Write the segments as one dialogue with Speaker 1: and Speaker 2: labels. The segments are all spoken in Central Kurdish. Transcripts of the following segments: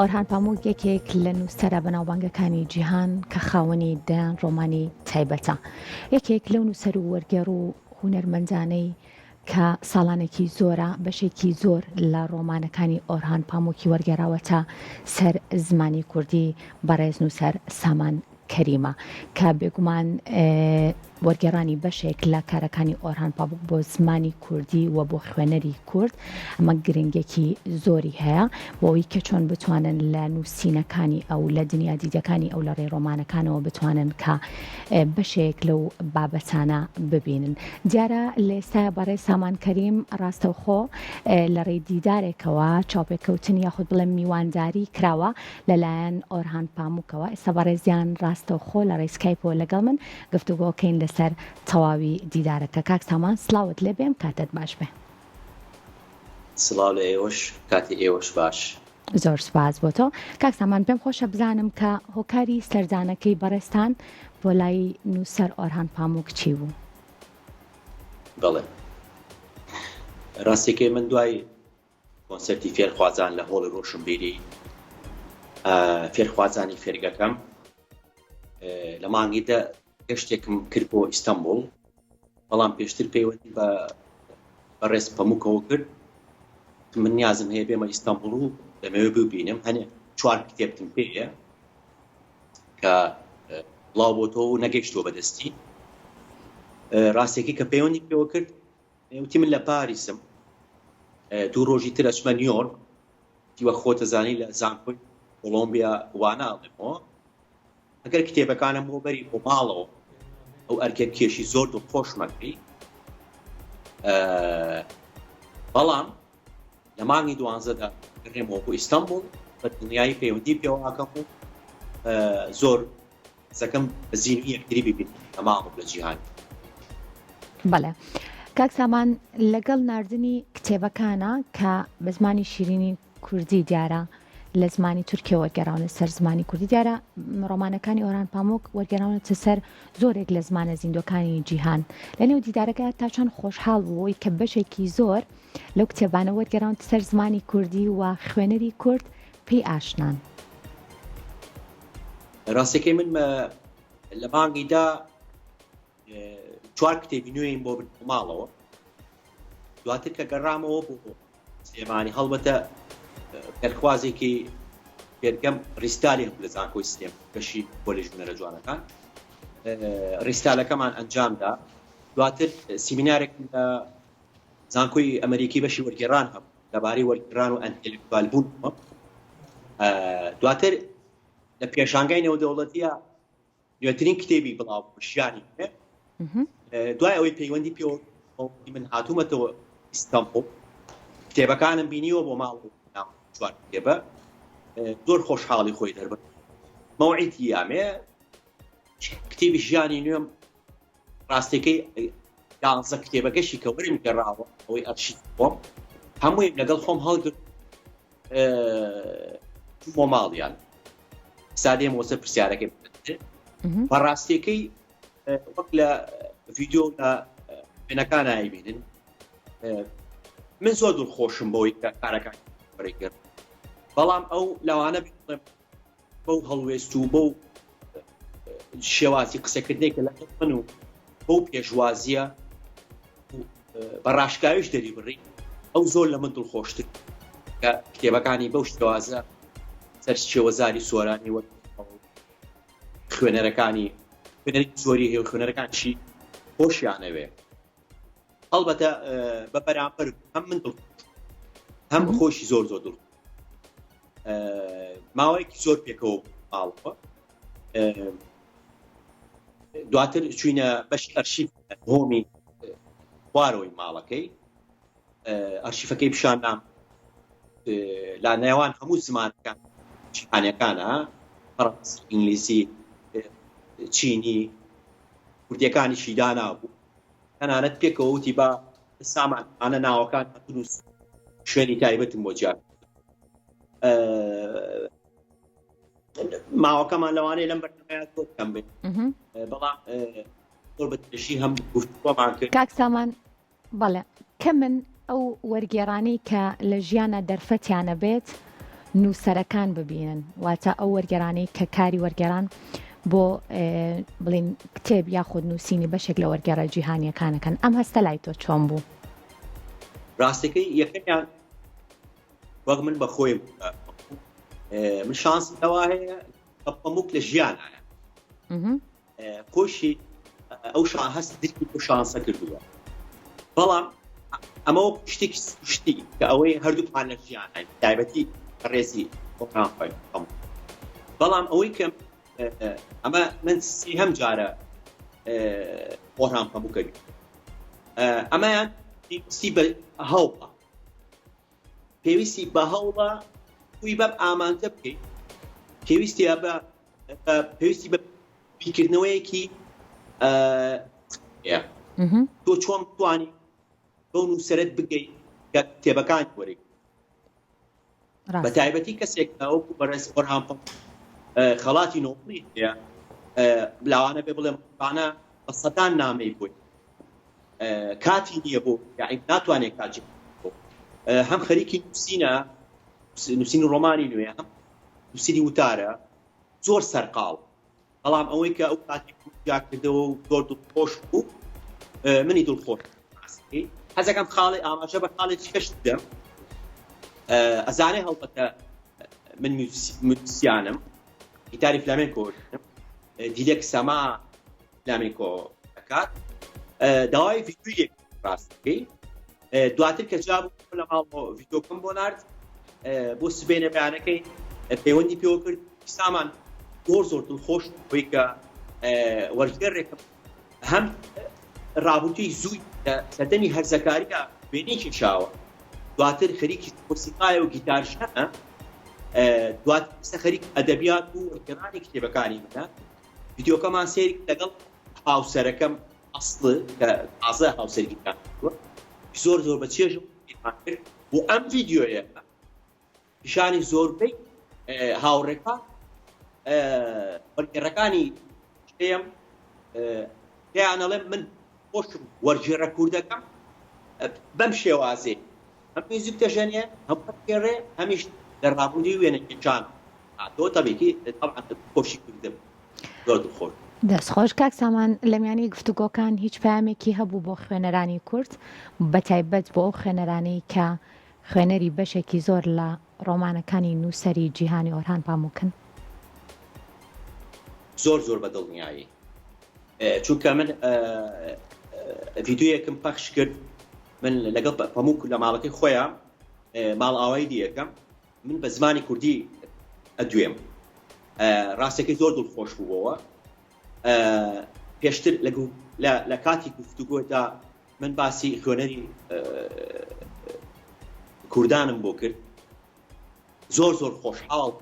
Speaker 1: ئۆرهان پاموک یەکێک لە نووسەرە بەناوبانگەکانی جیهان کە خاوەنی دەیان ڕۆمانی تایبەتە. یەکێک لەو نووسەر و وەرگێڕ و هونەرمەندانەی کە ساڵانێکی زۆرە بەشێکی زۆر لە ڕۆمانەکانی ئۆرهان پاموکی وەرگێراوەتە سەر زمانی کوردی بەڕێز نووسەر سامان کەریمە کە بێگومان وەرگێڕانی بەشێک لە کارەکانی ئۆرهان پاموک بۆ زمانی کوردی و بۆ خوێنەری کورد ئەمە گرنگێکی زۆری هەیە بۆەوەی کە چۆن بتوانن لە نووسینەکانی ئەو لە دنیا دیدەکانی ئەو لە ڕێڕۆمانەکانەوە بتوانن کە بەشێک لەو بابەتانە ببینن. دیارە لە ئێستا بەڕێ سامان کەریم ڕاستەوخۆ لە ڕێی دیدارێکەوە چاوپێککەوتن یاخود بڵێ میوانداری کراوە لەلایەن ئۆرهان پاموکەوە. ئێستا بەڕێزیان ڕاستەوخۆ لە ڕێی سکایپۆ لەگەڵ من گفتوگۆکەین لەسەر تەواوی دیدارەکە. کاک سامان سڵاوت لێ بێم کاتت باش بێ.
Speaker 2: سڵاو لە ئێوەش کاتی ئێوەش باش.
Speaker 1: زۆر سپاس بۆ تۆ. کاک سامان پێم خۆشە بزانم کە هۆکاری سەردانەکەی بەڕێستان بۆ لای نووسەر ئۆرهان پاموک چی بوو؟
Speaker 2: بەڵێ ڕاستیەکەی من دوای کۆنسەرتی فێرخوازان لە هۆڵی ڕۆشنبیری فێرخوازانی فێرگەکەم لە مانگیدا گەشتێکم کرد بۆ ئیستانبول، بەڵام پێشتر پەیوەندی بە ڕێز پەموکەوە کرد من نیازم هەیە بێمە ئیستانبول و لەمەوێ ببینم. هەنێ 4 کتێبتم پێیە کە بڵاو بۆ تۆ و نەگەیشتووە بەدەستی. ڕاستێکی کە پەیوەندی پێوە کرد وتی من لە پاریسم 2 ڕۆژی تر ئەچمە نیویۆرک، دیوە خۆتە زانی لە زانکۆی کۆلۆمبیا واناڵێمەوە ئەگەر کتێبەکانم بۆ بەری بۆ ماڵەوە ئەو ئەرکێ کێشی زۆر دڵخۆشمەکەی. بەڵام لە مانگی 12دا گەڕێمەوە بۆ ئیستانبول بە دڵنیایی پەیوەندی پێوەکەم و زۆر سەکەم زیینی یەکتری ببین تەمام لە جیهان.
Speaker 1: بەڵێ کاک سامان لەگەڵ ناردنی کتێبەکانە کە بە زمانی شیرینی کوردی دیارە لە زمانی تورکیە وەرگێڕاونە سەر زمانی کوردی دیارە ڕۆمانەکانی ئۆرهان پاموک وەرگێڕاونەتە سەر زۆرێک لە زمانە زیندوەکانی جیهان. لە نێو دیدارەکە تا چەند خۆشحاڵ بووی کە بەشێکی زۆر لەو کتێبانە وەرگێڕاونەتە سەر زمانی کوردی و خوێنەری کورد پێی ئاشنان.
Speaker 2: ڕاستەکەی من لە مانگیدا 4 کتێبی نوێیم بۆ ماڵەوە، دواتر کە گەڕامەوە بۆ سلێمانی هەڵبەتە پێرخوازێکی پێرگەم ڕیستالی لە زانکۆی سلێم بەشی کۆلێژ هونەرە جوانەکان ڕیستالەکەمان ئەنجامدا. دواتر سیمینارێک لە زانکۆی ئەمریکی بەشی وەرگێڕان هەبوو لەبارەی وەرگێڕان و ئەنتێلێکتوال بوون. دواتر لە پێشانگای نێودەوڵەتیە نوێترین کتێبی بڵاو ژیانی دوای ئەوەی پەیوەندی پێوە من هاتوومەتەوە ئیستانبول کتێبەکانم بینیوە بۆ ماڵ چوار کتێبە زۆر خۆشحاڵی خۆی دەربن. مەوعیدی یامێ کتێبی ژیانی نوێم ڕاستەکەی 11 کتێبەکەشی کە وەرم گەڕاوە ئەوەی ئەرشیف بۆم هەمووی لەگەڵ خۆم هەڵگرت بۆ ماڵیان سادێم وەسە پرسیارەکەی بەڕاستیەکەی وەک لە ڤیدیۆ لە خوێنەکان نایبینن من زۆر دڵخۆشم بۆی کە کارەکان بەڕێگەر، بەڵام ئەو لەوانە بەو هەڵوێست و بەو شێوازی قسەکردنێکە لە من و بەو پێشوازیە بەڕاشکاویش دەری بڕی ئەو زۆر لە من دڵخۆشتر کە کتێبەکانی بەو شێوازە سەر شێوەزاری سۆرانی وەک خوێنەرەکانی زۆری هێو خوێنەرەکانشی خۆشیانەوێ. ئەڵبەتە بە بەرامبەر هەم من دڵ هەم خۆشی زۆر زۆر دڵ ماوەیەکی زۆر پێکەوە ماڵەوە. دواتر چوینە بەش ئەرشیف هۆمی خوارەوەی ماڵەکەی ئەرشیفەکەی پیشاندام لا نێوان هەموو زمانەکان جیهانیەکانە فەڕەنسی، ئینگلیزی، چینی، کوردیەکانیشی دانابوو تەنانەت پێکەوە وتی بە سامانە ناوەکان هەتنووس شوێنی تایبەتم بۆ جیان ماوەکەمان لەوانەیە لەم بەرنامەیە زۆر کەم بێت، بەڵام زۆر بەتەشی هەم گفتوگۆمان کرد.
Speaker 1: کاک سامان بەڵێ کە من ئەو وەرگێڕانەی کە لە ژیانە دەرفەتیانە بێت نووسەرەکان ببینن واتە ئەو وەرگێرانەی کە کاری وەرگێران بۆ بڵین کتێب یاخود نووسینی بەشێک لە وەرگێڕە جیهانیەکانەکەن ئەم هەستە لای تۆ چۆن بوو؟
Speaker 2: ڕاستەکەی یەکەمیان وەک من بە خۆی من شانس لەوا هەیە پەمووک لە ژیانایە خۆشی ئەو هەست درکی بۆ شانسە کردووە بەڵام ئەمە شتێکی شتی کە ئەوەی هەردووکمان لە ژیانای تایبەتی ڕێزی خۆڕانخۆی بەڵام ئەوەی کە ئەمە من هەم جارە خۆڕان پەمووکەوی ئەمەیان پێویستی بە هەوڵە پێویستی بە هەوڵە توی بەم ئامانجە بکەیت پێویستی بە بیرکردنەوەیەکی تۆ چۆن بتوانی بۆ نووسەرت بگەیت کە کتێبەکان وەرەی بە تایبەتی کەسێک ئەوکو بەڕێز ئۆرهان خەڵاتی نۆبڵی هەیە بلاوانە بێ بڵێم بانە بە سەدان نامەی بووی کاتی نییە بۆ یاعیم ناتوانێت کاجی هەم خەریکی نووسین ڕۆمانی نوێ هەم نووسینی وتارە زۆر سەرقاڵ بەڵام ئەوەی کە ئەو کاتی کردەوە و زۆر دڵخۆش بوو منی دڵخۆش حەزەکەم خاڵی ئاماژە بە خاڵێکی کەشت بدەم ئەزانێ هەڵبەتە من موسیانم گیتاری فلامێنکۆ دیلێک سەما فلامێنکۆ دەکات داوای ڤیدیۆیەک ڕاستەکەی دواتر کە جا بوو لە ماڵ ڤیدیۆکەم بۆ نارد بۆ سبێنە بەیانەکەی پەیوەندی پێوە کرد سامان زۆر دڵخۆش بۆی کە وەرگێڕێکم هەم ڕابوتی زووی سەردەمی هەرزەکاریە وێنێکی چاوە دواتر خەریکی مۆسیقایە و گیتارشەنە دواتر خەریک ئەدەبیات و وەرگێڕانی کتێبەکانی منە ڤیدیۆکەمان سێری لەگەڵ هاوسەرەکەم ئەسڵ کە تازە هاوسەرگیتان زۆر بە چێژم کرد و ئەم ڤیدیۆیە پیشانی زۆربەی هاوڕێکان وەرگێڕەکانی شتێم پێیانەڵێم من خۆشم وەرگێڕە کوردەکەم بەم شێوازێ هەم میوزیک دەژەنێ هەم وەرگێڕێ هەمیش لە ڕابردووی وێنەکێکان تۆ تەبێکی خۆشی کردم زۆر دڵخۆش
Speaker 1: دەستخۆش کاک سامان لە میانی گفتوگۆکان هیچ پامێکی هەبوو بۆ خوێنەرانی کورد بە تایبەت بۆ ئەو خوێنەرانەی کە خوێنەری بەشێکی زۆر لە ڕۆمانەکانی نووسەری جیهانی ئۆرهان پاموکن
Speaker 2: زۆر بە دڵنیایی چونکە من ڤیدیۆیەکم پەخش کرد من لەگەڵ پەمووک لە ماڵەکەی خۆیان ماڵ ئاوایی دیەکەم من بە زمانی کوردی ئەدوێم ڕاستەکەی زۆر دڵخۆش بووەوە پێشتر لە کاتی گفتوگۆدا من باسی خوێنەری کوردانم بۆ کرد زۆر خۆشحاڵ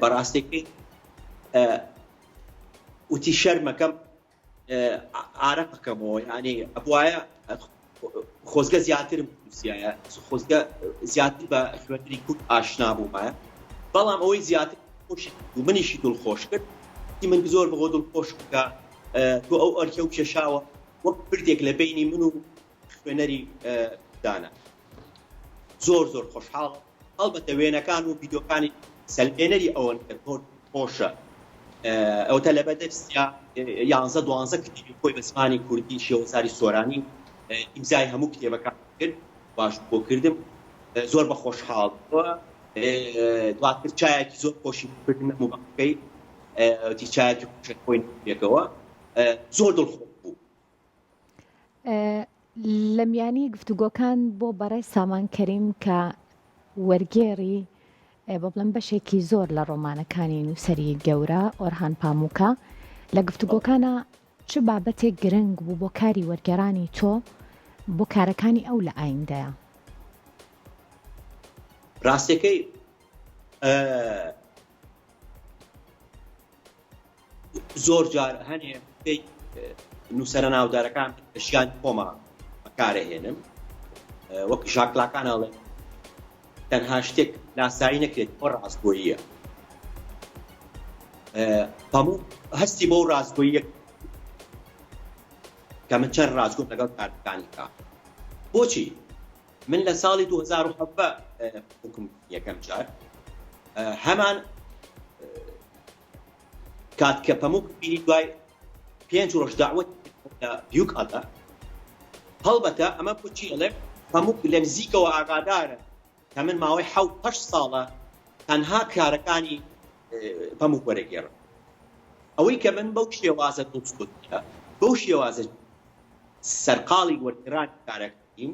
Speaker 2: بەڕاستێکی وتی شەرمەکەم ئارەقەکەمەوە ینی ئەبوایە خۆزگە زیاترم کوسیایە خۆزگە زیاتر بە خوێنەری کورد ئاشنا بوومایە بەڵام ئەوەی زیاتر خۆشی و منیشی دڵخۆش کرد من زۆر بەخۆ دڵخۆش بکە تۆ ئەو ئەرکە و کێشاوە وەک پردێک لە بینی من و خوێنەری دانە زۆر خۆشحاڵ هەڵبەتە وێنەکان و ڤیدیۆکانی سەلبێنەری ئەوەن کە خۆشە ئەوتە لە بەدەستیا 11-12 کتێبی خۆی بە زمانی کوردی شێوەزاری سۆرانی ئیمزای هەموو کتێبەکان کرد باش بۆ کردم زۆر بە خۆشحاڵ دواتر چایەکی زۆر خۆشی کردم و بەقەکەی چایەکی خۆی پێکەوە زۆر دڵخۆش بوو
Speaker 1: لە میانی گفتوگۆکان بۆ بەڕێ سامان کەریم کە وەرگێڕی بەڵم بەشێکی زۆر لە ڕۆمانەکانی نووسەری گەورە ئۆرهان پاموکە لە گفتوگۆکانە چ بابەتێک گرنگ بوو بۆ کاری وەرگێڕانی تۆ بۆ کارەکانی ئەو لە ئایندەیە
Speaker 2: ڕاستەکەی زۆر جار هەنێ نووسەرە ناودارەکان ژیان خۆمە بەکارەهێنم وەک ژاکلاکانەڵێ تەنها شتێک ناسایی نەکرێت بۆ ڕاستگۆییە هەموو هەستی بۆ ڕاستگۆییە کە من چەند ڕاستگۆ لەگەڵ کارەکانی کا بۆچی من لە ساڵی 2017 حکم یەکەم جار هەمان کات کە پەموو بینی دوای 5 ڕۆژ داوەت لە بیوکەڵە هەڵبەتە ئەمە بچی ئەڵێ پەموو لە نزیکەوە ئاگادارە کە من ماوەی 7 ساڵە تەنها کارەکانی پەموو وەرەگێڕم ئەوەی کە من بەو شێوازە دڵسووتە بەو شێوازە سەرقاڵی وەرگێڕانی کارەکەیم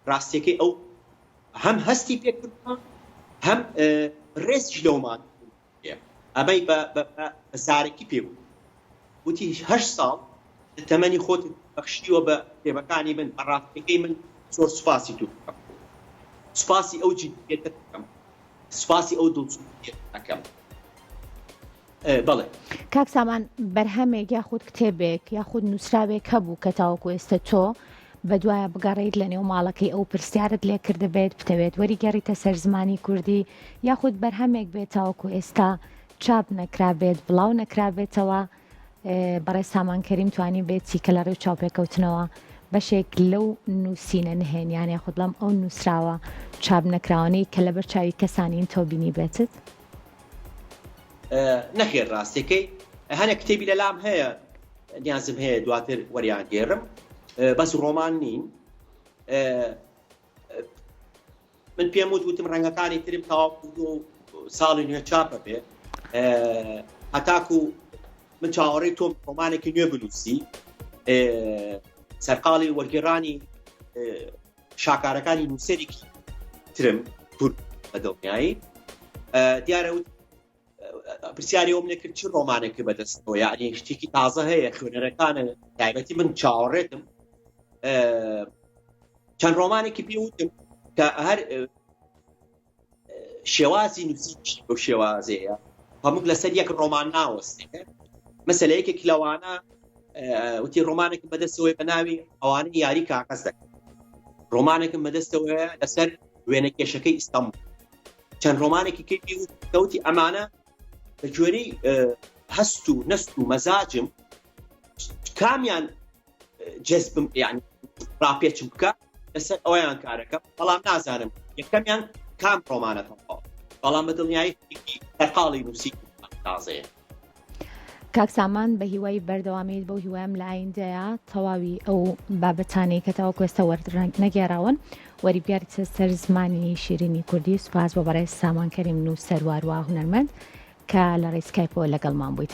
Speaker 2: ڕاستیەکەی ئەو هەم هەستی پێکردووە هەم ڕێزی لەومان ئەمەی بە زارێکی پێبوو وتی 8 ساڵ تەمەنی خۆت بەخشیوە بە کتێبەکانی من بەڕاستیەکەی من زۆر سوپاسی تو بکەم سوپاسی ئەو جدیەتە بکەم سوپاسی ئەو دڵسووتیەت ئەەکەم بەڵێ
Speaker 1: کاک سامان بەرهەمێک یاخود کتێبێک یاخود نووسراوێک هەبوو کە تاوەکو ئێستا تۆ بەدوایە بگەڕێیت لە نێو ماڵەکەی ئەو پرسیارت لێ کردبێت بتەوێت وەریگەڕیتە سەر زمانی کوردی یاخود بەرهەمێک بێت تاوەکو ئێستا چاپ نەکرابێت بڵاو نەکرابێتەوە بەڕێ سامانکەریم توانی بێتی کە لە ڕێو چاوپێکەوتنەوە بەشێک لەو نووسینە نهێنیان یاخود لەم ئەو نووسراوە چاپ نەکراوانەی کە لەبەر چاوی کەسانین تۆ بینی بێتت
Speaker 2: نەخێر ڕاستەکەی هەنە کتێبی لەلام هەیە نیازم هەیە دواتر وەریان گێڕم بەس ڕۆمان نین من پێم وتم ڕەنگەکانی ترم تەواو ساڵی نوێ چاپە بێ هەتاکو من چاوەڕێی تۆم ڕۆمانێکی نوێ بنووسی سەرقاڵی وەرگێڕانی شاکارەکانی نووسەرێکی ترم کورد بە دڵنیایی دیارە پرسیاری ئەوم نەکرد چ ڕۆمانێکی بەدەستەوە یعنی شتێکی تازە هەیە خوێنەرەکانە تایبەتی من چاوەڕێتم چەند ڕۆمانێکی پێوتم کە هەر شێوازی نووسیش بەو شێوازەیە هەموو لەسەر یەک ڕۆمان ناوەستێ مەسەلە یەکێک لەوانە وتی ڕۆمانێکم بەدەستەوەی بە ناوی ئەوانەی یاری کاغەز دەکەن ڕۆمانێکم بەدەستەوەیە لەسەر وێنە کێشەکەی ئیستەمبول چەند ڕۆمانێکی کەوتی ئەمانە بە جۆرەی هەست و نەست و مەزاجم کامیان جەزبم یعنی ڕاپێچم بکە لەسەر ئەوەیان کارەکەم بەڵام نازانم یەکەمیان کام ڕۆمانەکەم بەڵام بە دڵنیایی سەرقاڵی نووسی تازەیە
Speaker 1: کاک سامان بە هیوای بەردەوامیت بەو هیوایم لە ئایندەیە تەواوی ئەو بابەتانەی کە تاوەکو ئێستا وەرد نەگێڕاون وەریبیاریتە سەر زمانی شیرینی کوردی سوپاس بۆ بەڕێز سامانکەریم نووسەر وارووا هونەرمەند کە لە ڕێی سکایپەوە لەگەڵمان بوویت